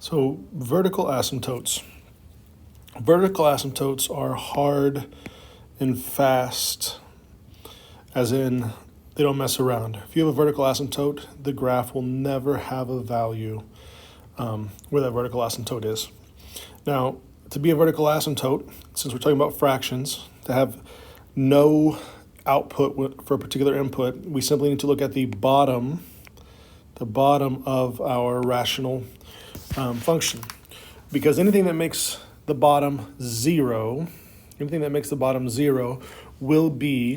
So vertical asymptotes. Vertical asymptotes are hard and fast, as in they don't mess around. If you have a vertical asymptote, the graph will never have a value where that vertical asymptote is. Now, to be a vertical asymptote, since we're talking about fractions, to have no output for a particular input, we simply need to look at the bottom of our rational function. Because anything that makes the bottom zero will be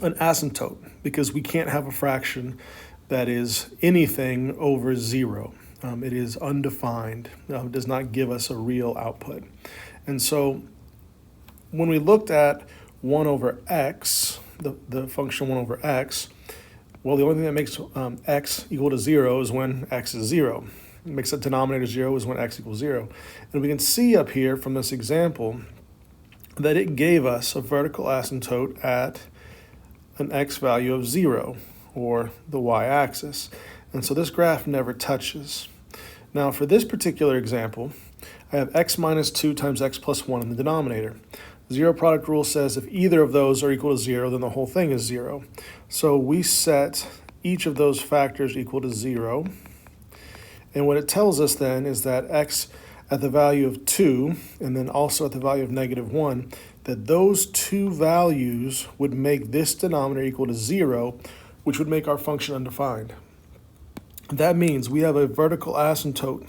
an asymptote, because we can't have a fraction that is anything over zero. It is undefined. It does not give us a real output. And so when we looked at 1 over x, the function 1 over x, well, the only thing that makes x equal to 0 is when x is 0. It makes the denominator 0 is when x equals 0. And we can see up here from this example that it gave us a vertical asymptote at an x value of 0, or the y-axis. And so this graph never touches. Now for this particular example, I have x minus 2 times x plus 1 in the denominator. Zero product rule says if either of those are equal to 0, then the whole thing is 0. So we set each of those factors equal to 0. And what it tells us then is that x at the value of 2, and then also at the value of negative 1, that those two values would make this denominator equal to 0, which would make our function undefined. That means we have a vertical asymptote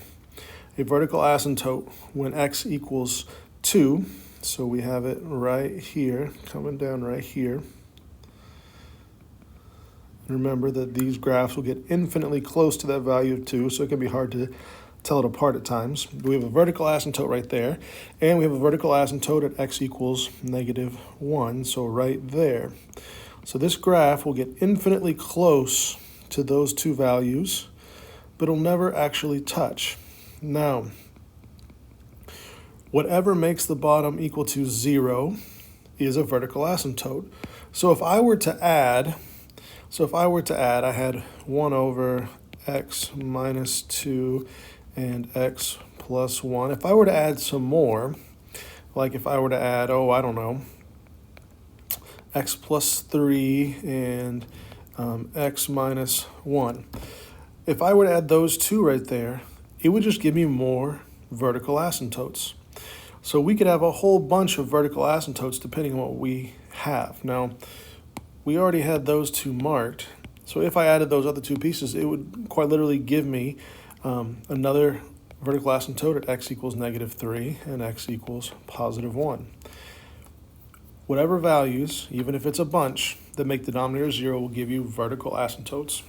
when x equals 2. So we have it right here, coming down right here. Remember that these graphs will get infinitely close to that value of 2, so it can be hard to tell it apart at times. We have a vertical asymptote right there, and we have a vertical asymptote at x equals negative 1, so right there. So this graph will get infinitely close to those two values, but it'll never actually touch. Now, whatever makes the bottom equal to 0 is a vertical asymptote. So if I were to add, I had 1 over x minus 2 and x plus 1. If I were to add some more, like if I were to add, x plus 3 and x minus 1. If I were to add those two right there, it would just give me more vertical asymptotes. So we could have a whole bunch of vertical asymptotes depending on what we have. Now, we already had those two marked. So if I added those other two pieces, it would quite literally give me another vertical asymptote at x equals negative 3 and x equals positive 1. Whatever values, even if it's a bunch, that make the denominator 0 will give you vertical asymptotes.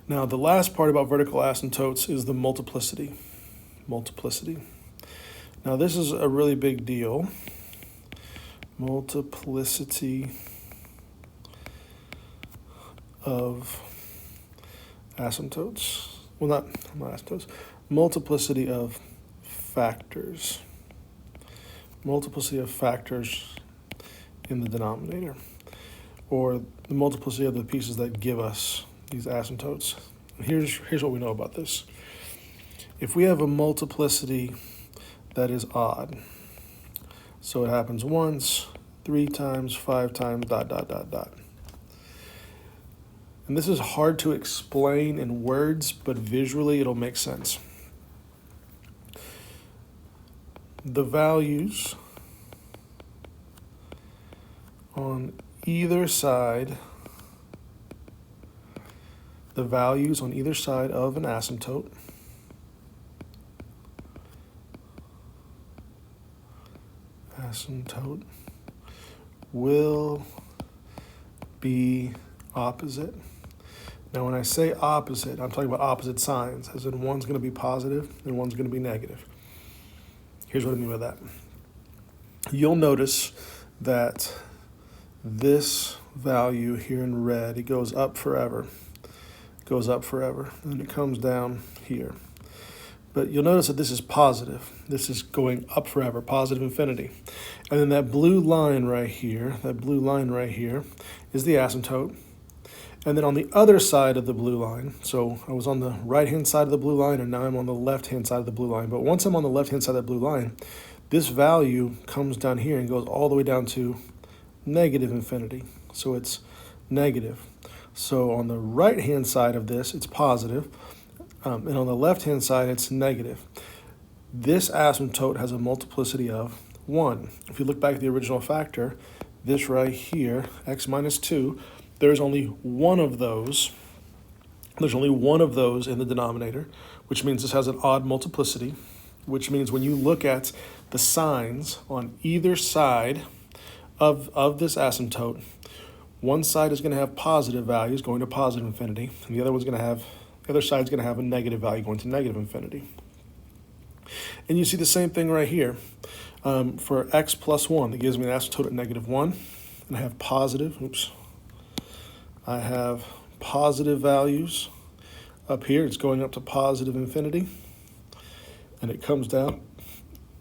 Now, the last part about vertical asymptotes is the multiplicity. Now, this is a really big deal. Multiplicity of asymptotes. Well, not asymptotes. Multiplicity of factors. Multiplicity of factors in the denominator, or the multiplicity of the pieces that give us these asymptotes. Here's what we know about this. If we have a multiplicity that is odd, so it happens once, 3 times, 5 times, ... And this is hard to explain in words, but visually it'll make sense. The values on either side of an asymptote will be opposite. Now, when I say opposite, I'm talking about opposite signs, as in one's going to be positive and one's going to be negative. Here's what I mean by that. You'll notice that this value here in red, it goes up forever. And it comes down here. But you'll notice that this is positive. This is going up forever, positive infinity. And then that blue line right here is the asymptote. And then on the other side of the blue line, so I was on the right-hand side of the blue line, and now I'm on the left-hand side of the blue line. But once I'm on the left-hand side of the blue line, this value comes down here and goes all the way down to negative infinity. So it's negative. So on the right-hand side of this, it's positive, and on the left-hand side, it's negative. This asymptote has a multiplicity of 1. If you look back at the original factor, this right here, x minus 2, there's only one of those. There's only one of those in the denominator, which means this has an odd multiplicity, which means when you look at the signs on either side of this asymptote, one side is going to have positive values going to positive infinity, and the other side's going to have a negative value going to negative infinity. And you see the same thing right here. For x plus 1, that gives me an asymptote at negative 1, and I have positive values up here. It's going up to positive infinity, and it comes down,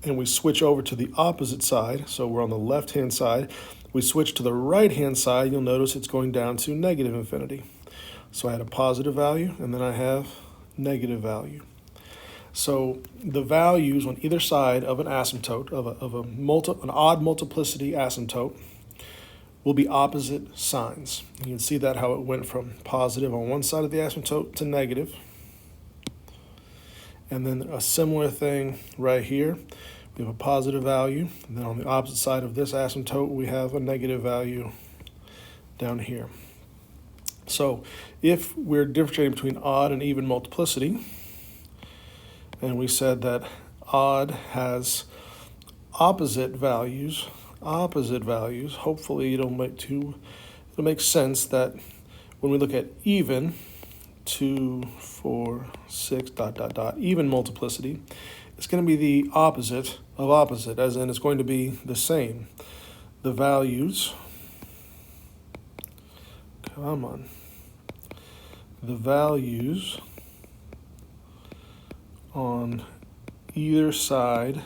and we switch over to the opposite side. So we're on the left-hand side. We switch to the right-hand side, you'll notice it's going down to negative infinity. So I had a positive value, and then I have negative value. So the values on either side of an asymptote, an odd multiplicity asymptote, will be opposite signs. You can see that how it went from positive on one side of the asymptote to negative. And then a similar thing right here. We have a positive value, and then on the opposite side of this asymptote, we have a negative value down here. So if we're differentiating between odd and even multiplicity, and we said that odd has opposite values, hopefully it'll make sense that when we look at even, 2, 4, 6, ... even multiplicity, it's going to be the opposite of opposite, as in it's going to be the same. The values, the values on either side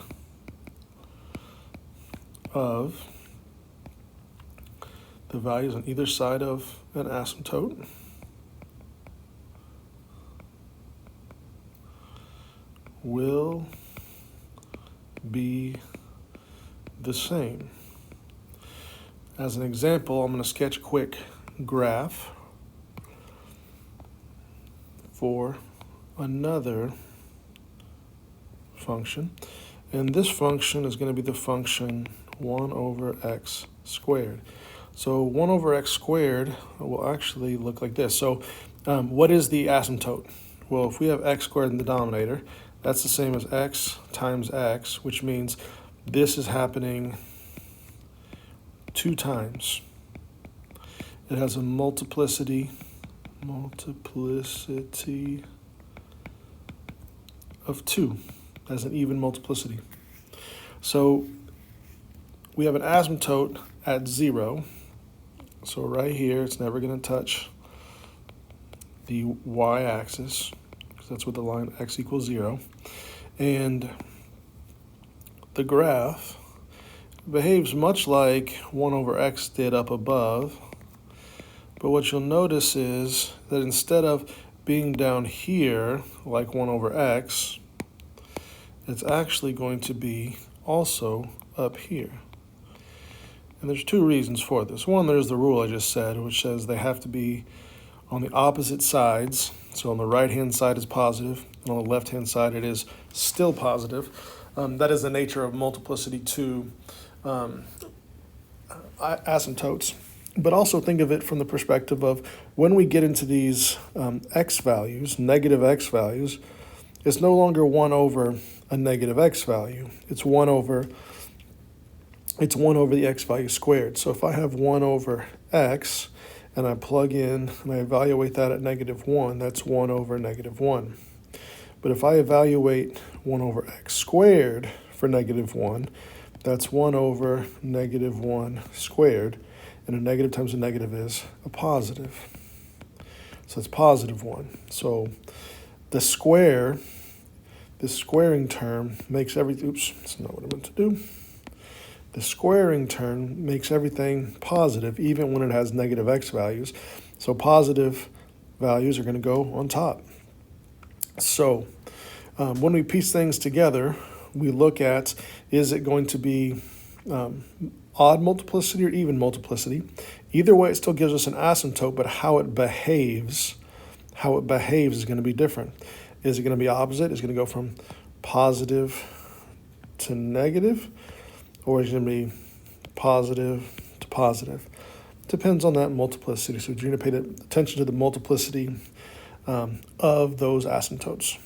of an asymptote will be the same. As an example, I'm going to sketch a quick graph for another function, and this function is going to be the function 1 over x squared. So 1 over x squared will actually look like this. So what is the asymptote? Well, if we have x squared in the denominator, that's the same as x times x, which means this is happening 2 times. It has a multiplicity of 2 as an even multiplicity. So we have an asymptote at 0. So right here, it's never going to touch the y-axis, because that's with the line x equals 0. And the graph behaves much like 1 over x did up above. But what you'll notice is that instead of being down here like 1 over x, it's actually going to be also up here. And there's 2 reasons for this. One, there's the rule I just said, which says they have to be on the opposite sides. So on the right-hand side is positive, and on the left-hand side it is still positive. That is the nature of multiplicity 2 asymptotes. But also think of it from the perspective of when we get into these x values, negative x values, it's no longer 1 over a negative x value. It's 1 over the x value squared. So if I have 1 over x and I plug in and I evaluate that at -1, that's 1 over -1. But if I evaluate 1 over x squared for -1, that's 1 over -1 squared. And a negative times a negative is a positive. So it's +1. So the squaring term makes everything, that's not what I meant to do. The squaring term makes everything positive, even when it has negative x values. So positive values are going to go on top. So when we piece things together, we look at, is it going to be odd multiplicity or even multiplicity? Either way, it still gives us an asymptote, but how it behaves is going to be different. Is it going to be opposite? Is it going to go from positive to negative, or is it going to be positive to positive? Depends on that multiplicity. So you're going to pay attention to the multiplicity of those asymptotes.